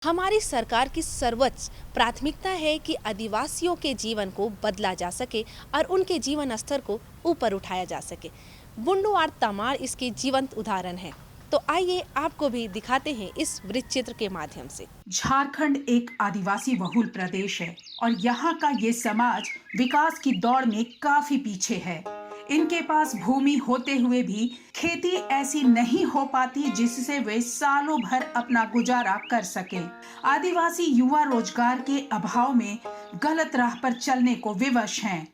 हमारी सरकार की सर्वोच्च प्राथमिकता है कि आदिवासियों के जीवन को बदला जा सके और उनके जीवन स्तर को ऊपर उठाया जा सके। बुंडू और तमाड़ इसके जीवंत उदाहरण है। तो आइए आपको भी दिखाते हैं इस वृत्त चित्र के माध्यम से। झारखंड एक आदिवासी बहुल प्रदेश है और यहाँ का ये समाज विकास की दौड़ में काफी पीछे है। इनके पास भूमि होते हुए भी खेती ऐसी नहीं हो पाती जिससे वे सालों भर अपना गुजारा कर सके। आदिवासी युवा रोजगार के अभाव में गलत राह पर चलने को विवश हैं।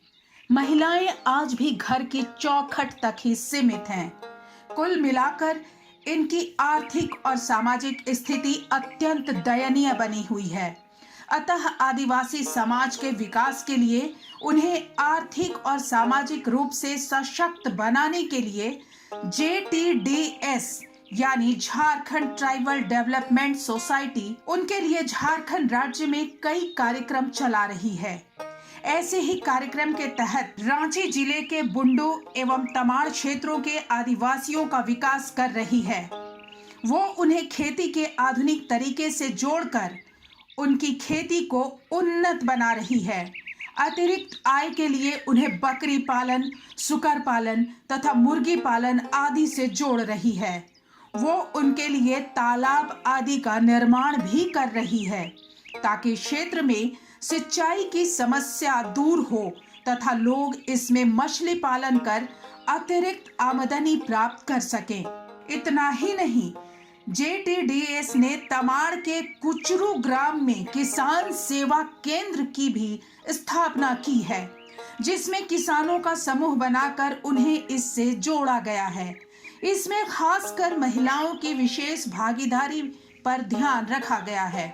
महिलाएं आज भी घर की चौखट तक ही सीमित हैं। कुल मिलाकर इनकी आर्थिक और सामाजिक स्थिति अत्यंत दयनीय बनी हुई है। अतः आदिवासी समाज के विकास के लिए उन्हें आर्थिक और सामाजिक रूप से सशक्त बनाने के लिए JTDS यानी झारखंड ट्राइबल डेवलपमेंट सोसाइटी उनके लिए झारखंड राज्य में कई कार्यक्रम चला रही है। ऐसे ही कार्यक्रम के तहत रांची जिले के बुंडू एवं तमाड़ क्षेत्रों के आदिवासियों का विकास कर रही है। वो उन्हें खेती के आधुनिक तरीके से जोड़कर उनकी खेती को उन्नत बना रही है। अतिरिक्त आय के लिए उन्हें बकरी पालन, सुकर पालन तथा मुर्गी पालन आदि से जोड़ रही है। वो उनके लिए तालाब आदि का निर्माण भी कर रही है ताकि क्षेत्र में सिंचाई की समस्या दूर हो तथा लोग इसमें मछली पालन कर अतिरिक्त आमदनी प्राप्त कर सकें। इतना ही नहीं, JTDS ने तमाड़ के कुचरू ग्राम में किसान सेवा केंद्र की भी स्थापना की है, जिसमें किसानों का समूह बनाकर उन्हें इससे जोड़ा गया है। इसमें खासकर महिलाओं की विशेष भागीदारी पर ध्यान रखा गया है।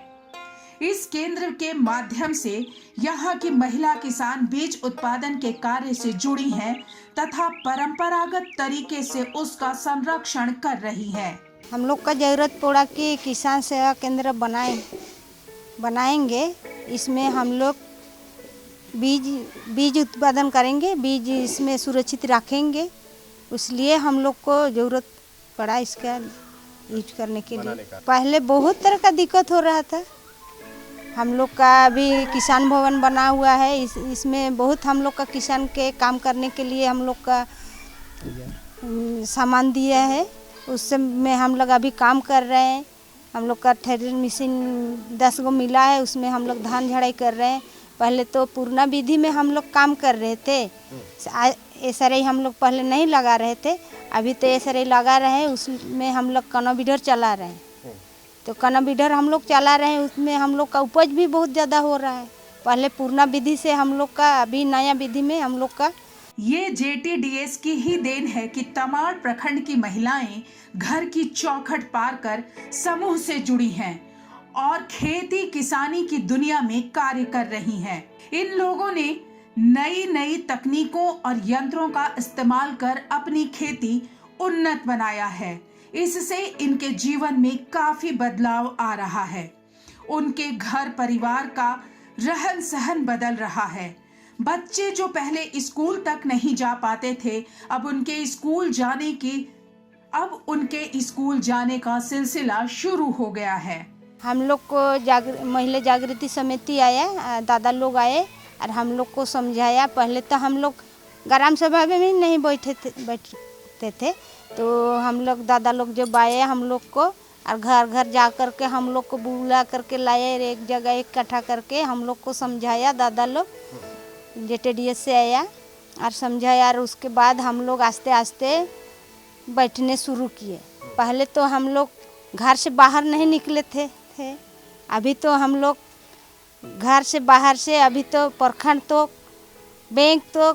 इस केंद्र के माध्यम से यहाँ की महिला किसान बीज उत्पादन के कार्य से जुड़ी हैं तथा परंपरागत तरीके से उसका संरक्षण कर रही हैं। हम लोग का जरूरत पड़ा कि किसान सेवा केंद्र बनाएंगे। इसमें हम लोग बीज उत्पादन करेंगे, बीज इसमें सुरक्षित रखेंगे। इसलिए हम लोग को जरूरत पड़ा इसका यूज करने के लिए। पहले बहुत तरह का दिक्कत हो रहा था। हम लोग का अभी किसान भवन बना हुआ है। इसमें बहुत हम लोग का किसान के काम करने के लिए हम लोग का सामान दिया है। उससे में हम लोग अभी काम कर रहे हैं। हम लोग का थ्रेसर मशीन 10 गो मिला है, उसमें हम लोग धान झड़ाई कर रहे हैं। पहले तो पूर्णा विधि में हम लोग काम कर रहे थे। एसआरआई हम लोग पहले नहीं लगा रहे थे, अभी तो एसआरआई लगा रहे हैं। उसमें हम लोग कनोवीडर चला रहे हैं। तो कनोवीडर हम लोग चला रहे हैं, उसमें हम लोग का उपज भी बहुत ज़्यादा हो रहा है। पहले पूर्णा विधि से हम लोग का, अभी नया विधि में हम लोग का। ये JTDS की ही देन है कि तमाड़ प्रखंड की महिलाएं घर की चौखट पार कर समूह से जुड़ी हैं और खेती किसानी की दुनिया में कार्य कर रही हैं। इन लोगों ने नई नई तकनीकों और यंत्रों का इस्तेमाल कर अपनी खेती उन्नत बनाया है। इससे इनके जीवन में काफी बदलाव आ रहा है। उनके घर परिवार का रहन सहन बदल रहा है। बच्चे जो पहले स्कूल तक नहीं जा पाते थे, अब उनके स्कूल जाने का सिलसिला शुरू हो गया है। हम लोग को महिला जागृति समिति आया, दादा लोग आए और हम लोग को समझाया। पहले तो हम लोग ग्राम सभा में भी नहीं बैठते थे। तो हम लोग दादा लोग जब आए हम लोग को और घर घर जा कर के हम लोग को बुला करके लाए, एक जगह इकट्ठा करके हम लोग को समझाया। दादा लोग JTDS से आया और समझाया और उसके बाद हम लोग आस्ते आस्ते बैठने शुरू किए। पहले तो हम लोग घर से बाहर नहीं निकले थे। अभी तो हम लोग घर से बाहर से, अभी तो प्रखंड तो बैंक तो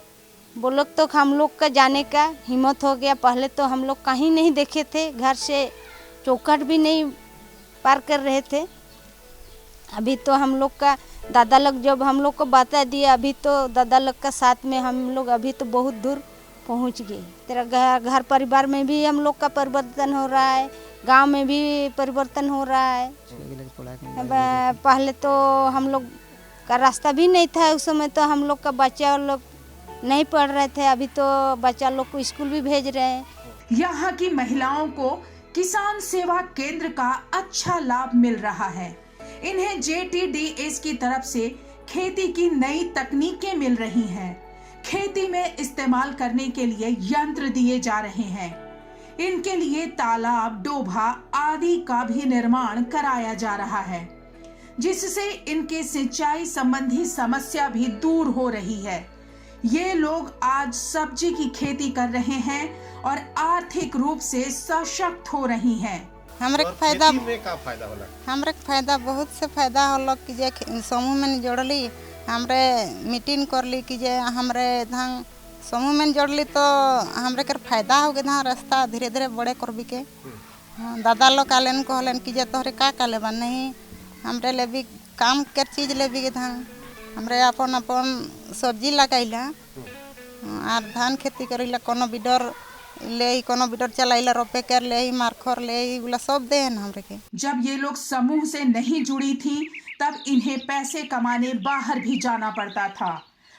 ब्लॉक तो हम लोग का जाने का हिम्मत हो गया। पहले तो हम लोग कहीं नहीं देखे थे, घर से चौखट भी नहीं पार कर रहे थे। अभी तो हम लोग का दादा लोग जब हम लोग को बता दिए, अभी तो दादा लोग का साथ में हम लोग अभी तो बहुत दूर पहुंच गए। तेरा घर परिवार में भी हम लोग का परिवर्तन हो रहा है, गांव में भी परिवर्तन हो रहा है। पहले तो हम लोग का रास्ता भी नहीं था, उस समय तो हम लोग का बच्चा लोग नहीं पढ़ रहे थे। अभी तो बच्चा लोग को स्कूल भी भेज रहे हैं। यहाँ की महिलाओं को किसान सेवा केंद्र का अच्छा लाभ मिल रहा है। इन्हें JTDS की तरफ से खेती की नई तकनीकें मिल रही हैं। खेती में इस्तेमाल करने के लिए यंत्र दिए जा रहे हैं। इनके लिए तालाब, डोभा आदि का भी निर्माण कराया जा रहा है, जिससे इनके सिंचाई संबंधी समस्या भी दूर हो रही है। ये लोग आज सब्जी की खेती कर रहे हैं और आर्थिक रूप से सशक्त हो रही हैं। हमरे फायदा में का फायदा होला? हमरे फायदा बहुत से फायदा होला कि जे समूह में जोड़ली, हमरे मीटिंग करली कि जे हमरे धान समूह में जोड़ली तो हमरे कर फायदा हो गए। धान रास्ता धीरे धीरे बड़े करबी के दादा लोग आलन कहलन कि जे तोहरे का लेबा नहीं, हमरे ले भी काम कर चीज ले भी धान हमरे अपन अपन सब्जी लगाइला और धान खेती करेला, कोनो बिडर ले कोनो बिडर चलाइला, रोपे कर ले मारखर ले उला सब दे न हमरे के। जब ये लोग समूह से नहीं जुड़ी थी तब इन्हें पैसे कमाने बाहर भी जाना पड़ता था,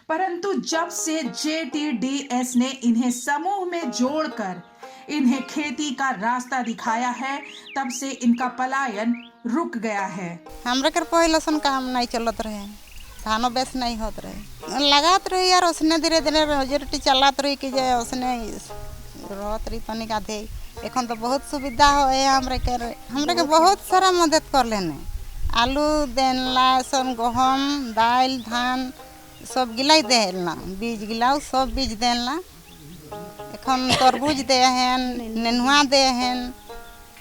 परंतु जब से JTDS ने इन्हें समूह में जोड़कर इन्हें खेती का रास्ता दिखाया है, तब से इनका पलायन रुक गया है। हमरे कर पहले सन काम नहीं चलत रहे, धानो बेस नहीं होत रहे, लगात रही यार उसने धीरे धीरे रोजी रोटी चलात रही कि जे उसने रहत रही तनिक आधे। एखन तो बहुत सुविधा है हमरे के बहुत सारा मदद कर लेने, आलू देला, सन गहम दाल धान सब गिलाई देला, बीज गिलाऊ सब बीज देला। एखन तरबूज दे हैं, नेनुआ दे हैं,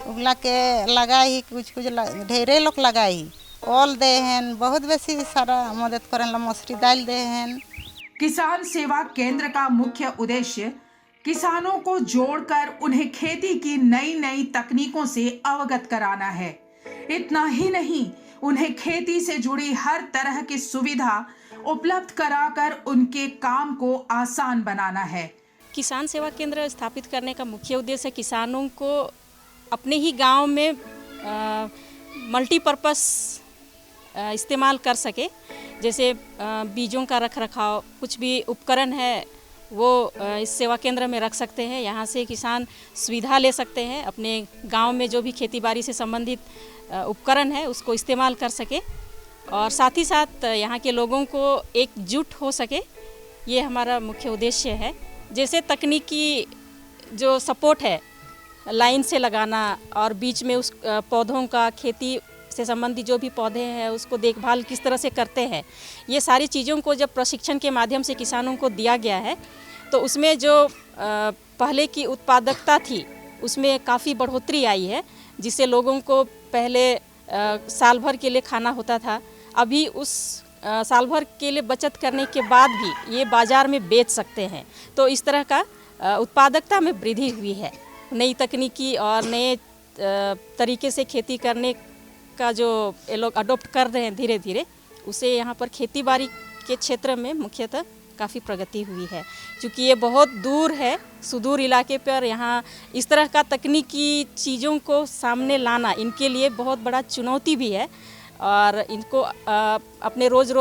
उगला के लगाई कुछ ढेरे लोग लगाई, ओल दे हैं, बहुत बेसी सारा मदद करेला, मसूरी दाल दे हैं। किसान सेवा केंद्र का मुख्य उद्देश्य किसानों को जोड़कर उन्हें खेती की नई नई तकनीकों से अवगत कराना है। इतना ही नहीं, उन्हें खेती से जुड़ी हर तरह की सुविधा उपलब्ध कराकर उनके काम को आसान बनाना है। किसान सेवा केंद्र स्थापित करने का मुख्य उद्देश्य किसानों को अपने ही गांव में मल्टीपर्पस इस्तेमाल कर सके, जैसे बीजों का रखरखाव, कुछ भी उपकरण है वो इस सेवा केंद्र में रख सकते हैं। यहाँ से किसान सुविधा ले सकते हैं, अपने गांव में जो भी खेती बाड़ी से संबंधित उपकरण है उसको इस्तेमाल कर सके और साथ ही साथ यहाँ के लोगों को एकजुट हो सके, ये हमारा मुख्य उद्देश्य है। जैसे तकनीकी जो सपोर्ट है, लाइन से लगाना और बीच में उस पौधों का खेती से संबंधित जो भी पौधे हैं उसको देखभाल किस तरह से करते हैं, ये सारी चीज़ों को जब प्रशिक्षण के माध्यम से किसानों को दिया गया है तो उसमें जो पहले की उत्पादकता थी उसमें काफ़ी बढ़ोतरी आई है, जिससे लोगों को पहले साल भर के लिए खाना होता था, अभी उस साल भर के लिए बचत करने के बाद भी ये बाज़ार में बेच सकते हैं। तो इस तरह का उत्पादकता में वृद्धि हुई है। नई तकनीकी और नए तरीके से खेती करने का जो ये लोग अडॉप्ट कर रहे हैं धीरे धीरे, उसे यहाँ पर खेती बाड़ी के क्षेत्र में मुख्यतः काफ़ी प्रगति हुई है। क्योंकि ये बहुत दूर है, सुदूर इलाके पर यहाँ इस तरह का तकनीकी चीज़ों को सामने लाना इनके लिए बहुत बड़ा चुनौती भी है और इनको अपने रोज़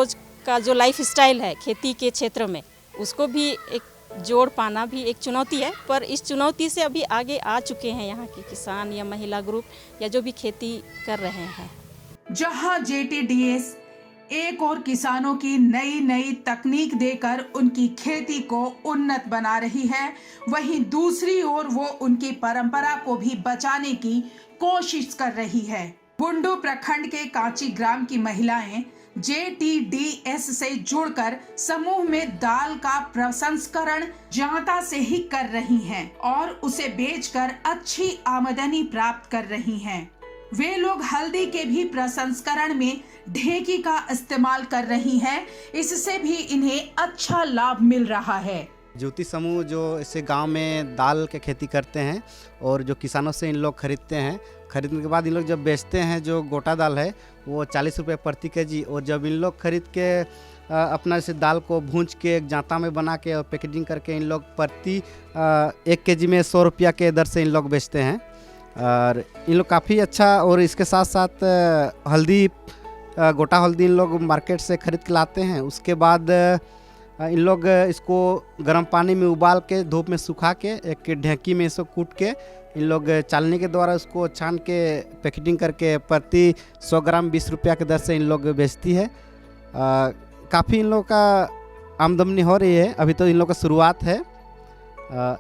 का जो लाइफ स्टाइल है खेती के क्षेत्र में उसको भी एक जोड़ पाना भी एक चुनौती है। पर इस चुनौती से अभी आगे आ चुके हैं यहाँ के किसान या महिला ग्रुप या जो भी खेती कर रहे हैं। जहाँ JTDS एक और किसानों की नई नई तकनीक देकर उनकी खेती को उन्नत बना रही है, वहीं दूसरी ओर वो उनकी परंपरा को भी बचाने की कोशिश कर रही है। बुंडू प्रखंड के कांची ग्राम की महिलाएं JTDS से जुड़कर समूह में दाल का प्रसंस्करण जांता से ही कर रही हैं और उसे बेचकर अच्छी आमदनी प्राप्त कर रही हैं। वे लोग हल्दी के भी प्रसंस्करण में ढेकी का इस्तेमाल कर रही हैं, इससे भी इन्हें अच्छा लाभ मिल रहा है। ज्योति समूह जो इसे गांव में दाल के खेती करते हैं और जो किसानों से इन लोग खरीदते हैं, खरीदने के बाद इन लोग जब बेचते हैं, जो गोटा दाल है वो 40 रुपये प्रति केजी, और जब इन लोग खरीद के अपना इसे दाल को भूंज के एक जांता में बना के और पैकेजिंग करके इन लोग प्रति 1 केजी में 100 रुपया के दर से इन लोग बेचते हैं। और इन लोग काफ़ी अच्छा, और इसके साथ साथ हल्दी, गोटा हल्दी इन लोग मार्केट से खरीद के लाते हैं। उसके बाद इन लोग इसको गर्म पानी में उबाल के धूप में सुखा के एक ढेंकी में इसको कूट के इन लोग चालनी के द्वारा उसको छान के पैकेटिंग करके प्रति 100 ग्राम 20 रुपया के दर से इन लोग बेचती है। काफ़ी इन लोग का आमदनी हो रही है। अभी तो इन लोग का शुरुआत है।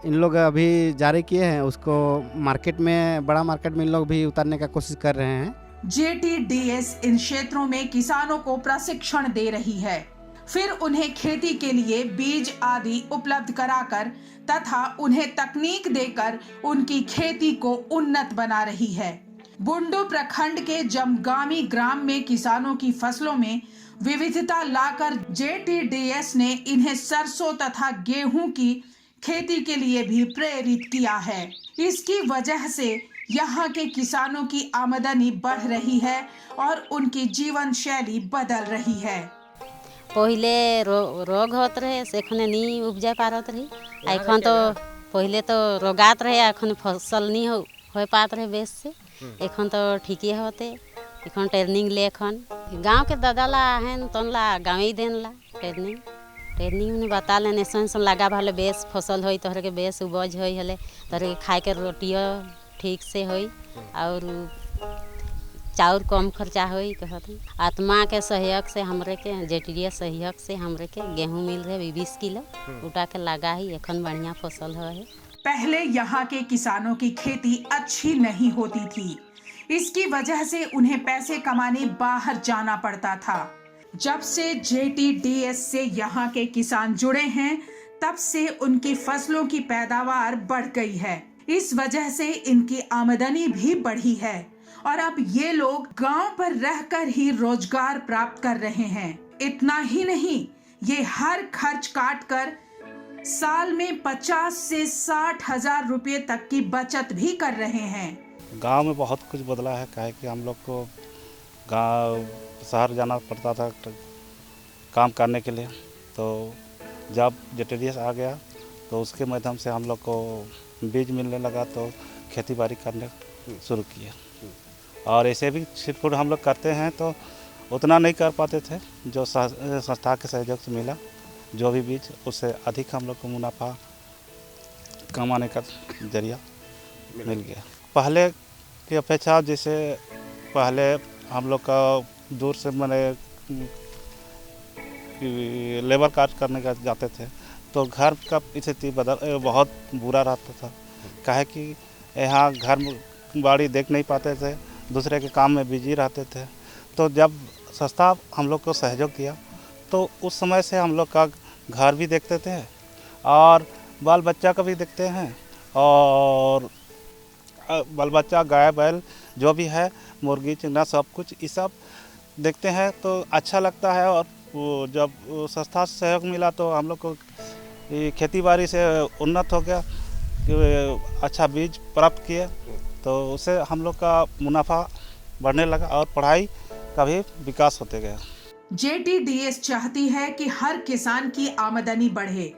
इन लोग अभी जारी किए हैं उसको मार्केट में, बड़ा मार्केट में इन लोग भी उतारने का कोशिश कर रहे हैं। JTDS इन क्षेत्रों में किसानों को प्रशिक्षण दे रही है, फिर उन्हें खेती के लिए बीज आदि उपलब्ध कराकर तथा उन्हें तकनीक देकर उनकी खेती को उन्नत बना रही है। बुंडू प्रखंड के जमगामी ग्राम में किसानों की फसलों में विविधता लाकर JTDS ने इन्हें सरसों तथा गेहूं की खेती के लिए भी प्रेरित किया है। इसकी वजह से यहाँ के किसानों की आमदनी बढ़ रही है और उनकी जीवन शैली बदल रही है। पहले रोग होत रहे से एखने नहीं उपजा पारत रही, एखन तो पहले तो रोगात रहे, एखन फसल नहीं हो पात रहे बेस से, एखन तो ठीक होते। एखन ट्रेनिंग ले एखन गाँव के दादाला हैं तनला गाँव ही देनला ट्रेनिंग में बता लेने सन लगा भले बेस फसल होई तोहरे के बेस उपज होई हले तोहरे के खाए के रोटियो ठीक से होई और चाउर कम खर्चा होई कहते। आत्मा के सहयोग से हमरे के JTDS सहयोग से हमरे के गेहूं मिल रहे 20 किलो उठा के लगा ही एखन बढ़िया फसल है। पहले यहाँ के किसानों की खेती अच्छी नहीं होती थी, इसकी वजह से उन्हें पैसे कमाने बाहर जाना पड़ता था। जब से JTDS से यहाँ के किसान जुड़े हैं तब से उनकी फसलों की पैदावार बढ़ गई है। इस वजह से इनकी आमदनी भी बढ़ी है और अब ये लोग गांव पर रहकर ही रोजगार प्राप्त कर रहे हैं। इतना ही नहीं, ये हर खर्च काट कर साल में 50 से 60 हजार रुपये तक की बचत भी कर रहे हैं। गांव में बहुत कुछ बदला है, काहे कि हम लोग को गांव शहर जाना पड़ता था काम करने के लिए, तो जब JTDS आ गया तो उसके माध्यम से हम लोग को बीज मिलने लगा तो खेती बाड़ी करने शुरू किया। और ऐसे भी सिर्फ हम लोग करते हैं तो उतना नहीं कर पाते थे, जो संस्था के सहयोग से मिला जो भी बीज उससे अधिक हम लोग को मुनाफा कमाने का जरिया मिल गया। पहले की अपेक्षा जैसे पहले हम लोग का दूर से मैंने लेबर कार्य करने का जाते थे तो घर का स्थिति बहुत बुरा रहता था, काहे कि यहाँ घर बाड़ी देख नहीं पाते थे, दूसरे के काम में बिजी रहते थे। तो जब संस्था हम लोग को सहयोग किया तो उस समय से हम लोग का घर भी देखते थे और बाल बच्चा का भी देखते हैं, और बाल बच्चा गाय बैल जो भी है मुर्गी चिंगड़ा सब कुछ ये सब देखते हैं तो अच्छा लगता है। और जब संस्था से सहयोग मिला तो हम लोग को खेती बाड़ी से उन्नत हो गया, अच्छा बीज प्राप्त किए तो उससे हम लोग का मुनाफा बढ़ने लगा और पढ़ाई का भी विकास होते गया। JTDS चाहती है कि हर किसान की आमदनी बढ़े,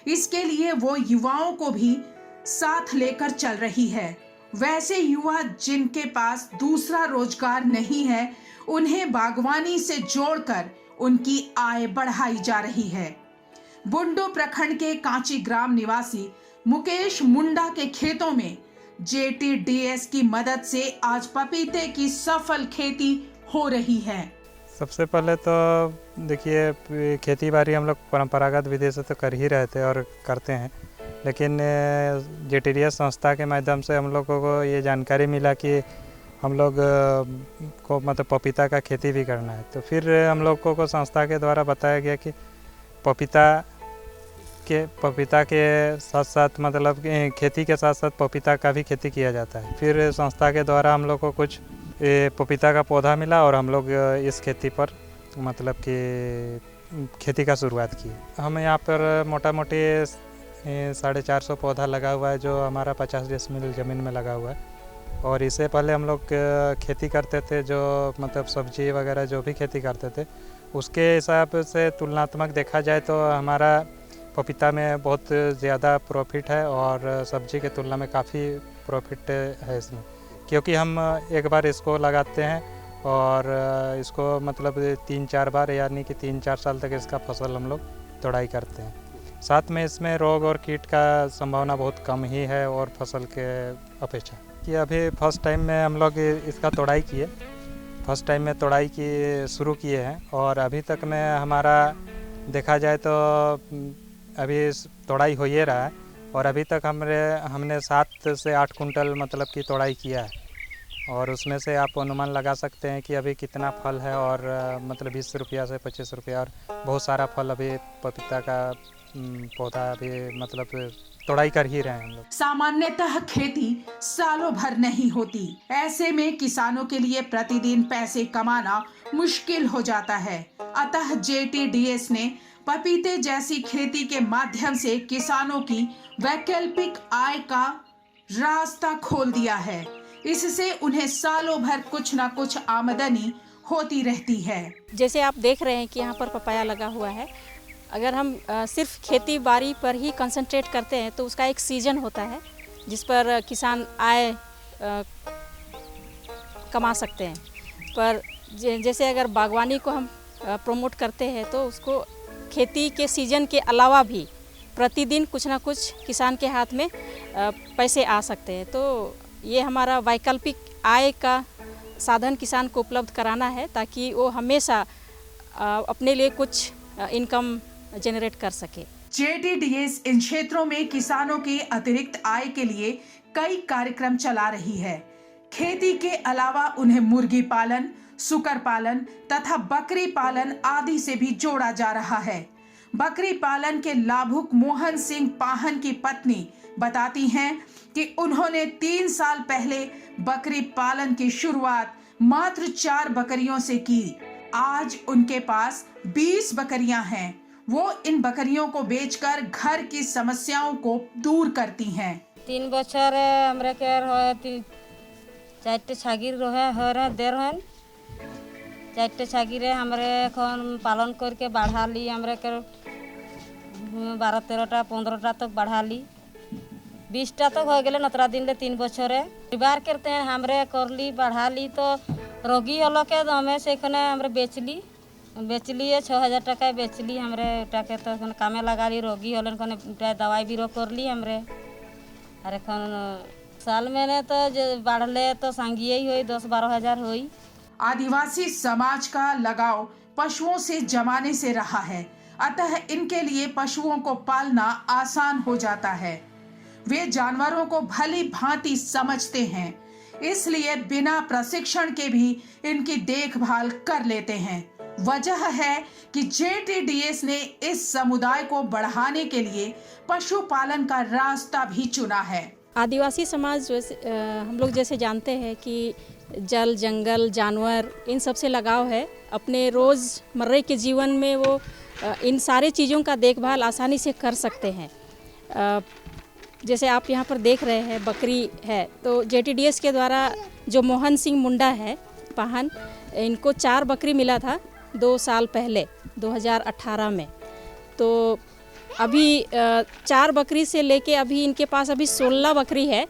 इसके लिए वो युवाओं को भी साथ लेकर चल रही है। वैसे युवा जिनके पास दूसरा रोजगार नहीं है उन्हें बागवानी से जोड़कर उनकी आय बढ़ाई जा रही है। बुंडू प्रखंड के कांची ग्राम निवासी मुकेश मुंडा के खेतों में JTDS की मदद से आज पपीते की सफल खेती हो रही है। सबसे पहले तो देखिए खेती बाड़ी हम लोग परंपरागत विधि से तो कर ही रहे थे और करते हैं, लेकिन JTDS संस्था के माध्यम से हम लोगों को ये जानकारी मिला कि हम लोग को मतलब पपीता का खेती भी करना है। तो फिर हम लोगों को संस्था के द्वारा बताया गया कि पपीता के साथ साथ मतलब खेती के साथ साथ पपीता का भी खेती किया जाता है। फिर संस्था के द्वारा हम लोग को कुछ पपीता का पौधा मिला और हम लोग इस खेती पर मतलब कि खेती का शुरुआत की। हम यहाँ पर मोटा मोटी 450 पौधा लगा हुआ है जो हमारा 50 डेसिमल ज़मीन में लगा हुआ है। और इससे पहले हम लोग खेती करते थे, जो मतलब सब्जी वगैरह जो भी खेती करते थे उसके हिसाब से तुलनात्मक देखा जाए तो हमारा पपीता में बहुत ज़्यादा प्रॉफिट है और सब्जी के तुलना में काफ़ी प्रॉफिट है इसमें, क्योंकि हम एक बार इसको लगाते हैं और इसको मतलब 3-4 बार यानी कि 3-4 साल तक इसका फसल हम लोग तोड़ाई करते हैं। साथ में इसमें रोग और कीट का संभावना बहुत कम ही है और फसल के अपेक्षा। कि अभी फर्स्ट टाइम में हम लोग इसका तोड़ाई किए, फर्स्ट टाइम में तोड़ाई की शुरू किए हैं और अभी तक में हमारा देखा जाए तो अभी तोड़ाई हो ही रहा है और अभी तक हमने 7 से 8 कुंटल मतलब की तोड़ाई किया है और उसमें से आप अनुमान लगा सकते हैं कि अभी कितना फल है और मतलब 20 रुपया से 25 रुपया और बहुत सारा फल अभी पपीता का पौधा अभी मतलब तोड़ाई कर ही रहे हैं हम लोग। सामान्यतः खेती सालों भर नहीं होती, ऐसे में किसानों के लिए प्रतिदिन पैसे कमाना मुश्किल हो जाता है। अतः JTDS ने पपीते जैसी खेती के माध्यम से किसानों की वैकल्पिक आय का रास्ता खोल दिया है। इससे उन्हें सालों भर कुछ न कुछ आमदनी होती रहती है। जैसे आप देख रहे हैं कि यहाँ पर पपाया लगा हुआ है। अगर हम सिर्फ खेती बाड़ी पर ही कंसंट्रेट करते हैं तो उसका एक सीजन होता है जिस पर किसान आय कमा सकते हैं। पर जैसे अगर बागवानी को हम प्रमोट करते हैं तो उसको खेती के सीजन के अलावा भी प्रतिदिन कुछ ना कुछ किसान के हाथ में पैसे आ सकते हैं। तो ये हमारा वैकल्पिक आय का साधन किसान को उपलब्ध कराना है ताकि वो हमेशा अपने लिए कुछ इनकम जनरेट कर सके। JTDS इन क्षेत्रों में किसानों के अतिरिक्त आय के लिए कई कार्यक्रम चला रही है। खेती के अलावा उन्हें मुर्गी पालन, सुकर पालन तथा बकरी पालन आदि से भी जोड़ा जा रहा है। बकरी पालन के लाभुक मोहन सिंह पाहन की पत्नी बताती हैं कि उन्होंने 3 साल पहले बकरी पालन की शुरुआत मात्र 4 बकरियों से की। आज उनके पास 20 बकरियां हैं। वो इन बकरियों को बेचकर घर की समस्याओं को दूर करती हैं। 3 बछर हमरा के रहे 4टे छागिर रहे दे रहन 4टे छागिरे हमरे एखन पालन करके बढ़ा ली। हमरे के 12-13टा 15टा तक बढ़ा ली। 20टा तक हो गए नतरा दिन ले 3 बछरे परिवार करते हैं हमरे कर ली बढ़ा ली। तो रोगी हलो के हमें से हमरे बेच लिए 6000 टका बेच ली। हमरे टाके तो कामे लगा ली। रोगी हलन कने दवाई बीरो कर ली हमरे। अरे साल में ने तो बढ़ले तो सांगिए ही हुई 10-12 हजार हुई। आदिवासी समाज का लगाव पशुओं से जमाने से रहा है, अतः इनके लिए पशुओं को पालना आसान हो जाता है। वे जानवरों को भली भांति समझते हैं, इसलिए बिना प्रशिक्षण के भी इनकी देखभाल कर लेते हैं। वजह है कि JTDS ने इस समुदाय को बढ़ाने के लिए पशुपालन का रास्ता भी चुना है। आदिवासी समाज हम लोग जैसे जानते हैं कि जल, जंगल, जानवर इन सब से लगाव है। अपने रोज़मर्रे के जीवन में वो इन सारे चीज़ों का देखभाल आसानी से कर सकते हैं। जैसे आप यहाँ पर देख रहे हैं बकरी है तो JTDS के द्वारा जो मोहन सिंह मुंडा है पाहन, इनको 4 बकरी मिला था 2 साल पहले 2018 में। तो अभी 4 बकरी से लेके अभी इनके पास अभी 16 बकरी है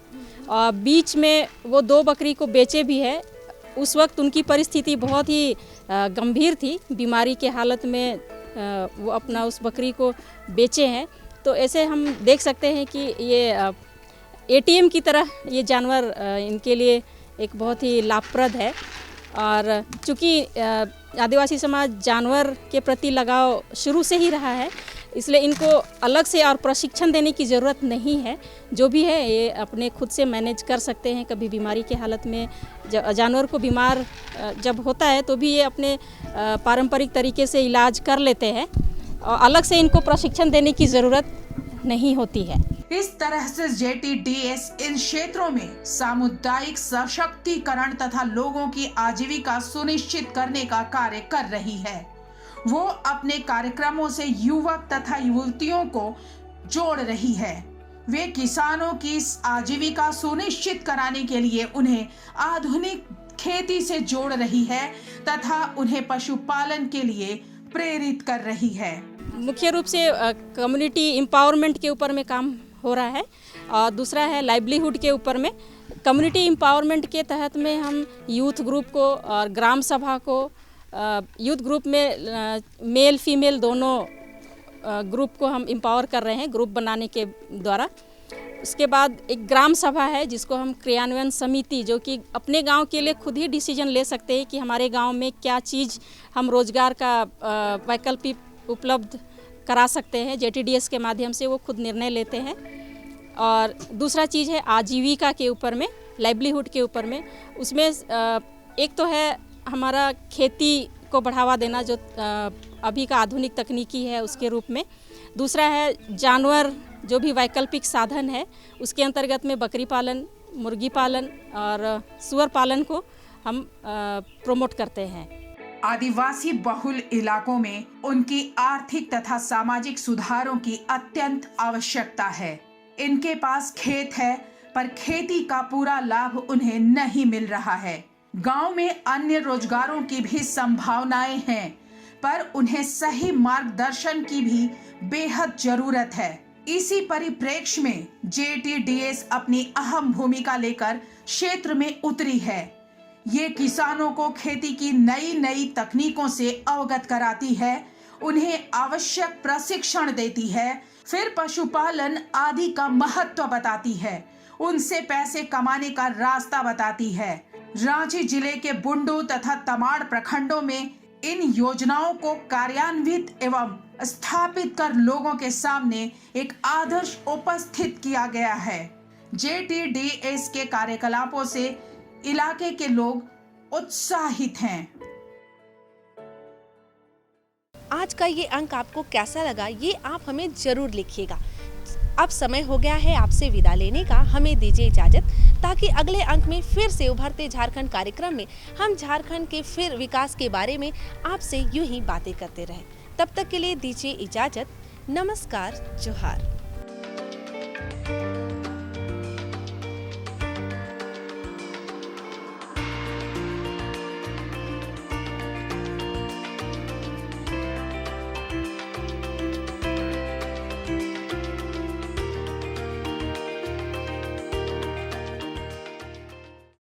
और बीच में वो 2 बकरी को बेचे भी है। उस वक्त उनकी परिस्थिति बहुत ही गंभीर थी, बीमारी के हालत में वो अपना उस बकरी को बेचे हैं। तो ऐसे हम देख सकते हैं कि ये ATM की तरह ये जानवर इनके लिए एक बहुत ही लाभप्रद है। और चूँकि आदिवासी समाज जानवर के प्रति लगाव शुरू से ही रहा है, इसलिए इनको अलग से और प्रशिक्षण देने की ज़रूरत नहीं है। जो भी है ये अपने खुद से मैनेज कर सकते हैं। कभी बीमारी के हालत में जानवर को बीमार जब होता है तो भी ये अपने पारंपरिक तरीके से इलाज कर लेते हैं और अलग से इनको प्रशिक्षण देने की ज़रूरत नहीं होती है। इस तरह से JTDS इन क्षेत्रों में सामुदायिक सशक्तिकरण तथा लोगों की आजीविका सुनिश्चित करने का कार्य कर रही है। वो अपने कार्यक्रमों से युवक तथा युवतियों को जोड़ रही है। वे किसानों की आजीविका सुनिश्चित कराने के लिए उन्हें आधुनिक खेती से जोड़ रही है तथा उन्हें पशुपालन के लिए प्रेरित कर रही है। मुख्य रूप से कम्युनिटी एम्पावरमेंट के ऊपर में काम हो रहा है और दूसरा है लाइवलीहुड के ऊपर में। कम्युनिटी एम्पावरमेंट के तहत में हम यूथ ग्रुप को और ग्राम सभा को, यूथ ग्रुप में मेल फीमेल दोनों ग्रुप को हम एम्पावर कर रहे हैं ग्रुप बनाने के द्वारा। उसके बाद एक ग्राम सभा है जिसको हम क्रियान्वयन समिति, जो कि अपने गांव के लिए खुद ही डिसीजन ले सकते हैं कि हमारे गांव में क्या चीज़ हम रोजगार का वैकल्पिक उपलब्ध करा सकते हैं। JTDS के माध्यम से वो खुद निर्णय लेते हैं। और दूसरा चीज़ है आजीविका के ऊपर में, लाइवलीहुड के ऊपर में। उसमें एक तो है हमारा खेती को बढ़ावा देना जो अभी का आधुनिक तकनीकी है उसके रूप में। दूसरा है जानवर जो भी वैकल्पिक साधन है उसके अंतर्गत में बकरी पालन, मुर्गी पालन और सुअर पालन को हम प्रमोट करते हैं। आदिवासी बहुल इलाकों में उनकी आर्थिक तथा सामाजिक सुधारों की अत्यंत आवश्यकता है। इनके पास खेत है पर खेती का पूरा लाभ उन्हें नहीं मिल रहा है। गांव में अन्य रोजगारों की भी संभावनाएं हैं पर उन्हें सही मार्गदर्शन की भी बेहद जरूरत है। इसी परिप्रेक्ष्य में JTDS अपनी अहम भूमिका लेकर क्षेत्र में उतरी है। ये किसानों को खेती की नई नई तकनीकों से अवगत कराती है, उन्हें आवश्यक प्रशिक्षण देती है, फिर पशुपालन आदि का महत्व बताती है, उनसे पैसे कमाने का रास्ता बताती है। रांची जिले के बुंडू तथा तमाड़ प्रखंडों में इन योजनाओं को कार्यान्वित एवं स्थापित कर लोगों के सामने एक आदर्श उपस्थित किया गया है। JTDS के कार्यकलापों से इलाके के लोग उत्साहित हैं। आज का ये अंक आपको कैसा लगा ये आप हमें जरूर लिखिएगा। अब समय हो गया है आपसे विदा लेने का, हमें दीजिए इजाजत ताकि अगले अंक में फिर से उभरते झारखंड कार्यक्रम में हम झारखंड के फिर विकास के बारे में आपसे यूं ही बातें करते रहें। तब तक के लिए दीजिए इजाजत। नमस्कार, जोहार।